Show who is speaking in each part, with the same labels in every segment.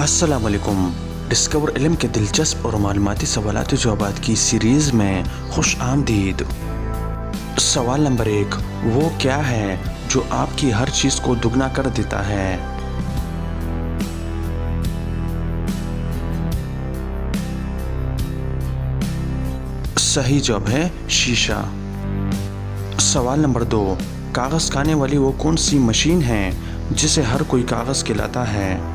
Speaker 1: अस्सलामुअलैकुम। डिस्कवर इल्म के दिलचस्प और मालूमाती सवालाती जवाबात की सीरीज़ में खुश आमदीद। सवाल नंबर 1, वो क्या है जो आपकी हर चीज़ को दुगना कर देता है? सही जवाब है शीशा। सवाल नंबर 2, कागज़ खाने वाली वो कौन सी मशीन है जिसे हर कोई कागज़ खिलाता है?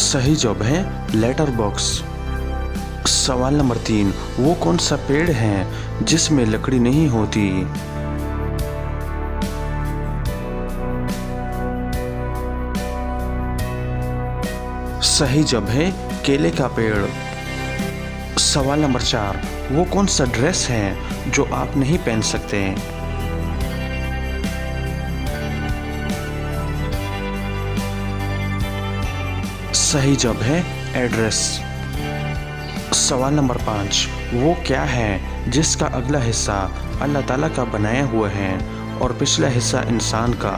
Speaker 1: सही जवाब है लेटर बॉक्स। सवाल नंबर 3, वो कौन सा पेड़ है जिसमें लकड़ी नहीं होती? सही जवाब है केले का पेड़। सवाल नंबर 4, वो कौन सा ड्रेस है जो आप नहीं पहन सकते? सही जवाब है एड्रेस। सवाल नंबर 5, वो क्या है जिसका अगला हिस्सा अल्लाह ताला का बनाया हुआ है और पिछला हिस्सा इंसान का?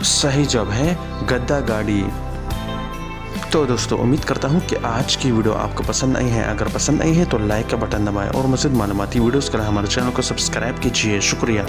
Speaker 1: सही जवाब है गद्दा गाड़ी। तो दोस्तों, उम्मीद करता हूँ कि आज की वीडियो आपको पसंद आई है। अगर पसंद आई है तो लाइक का बटन दबाएं और मज़ीद मालूमाती वीडियोस के लिए हमारे चैनल को सब्सक्राइब कीजिए। शुक्रिया।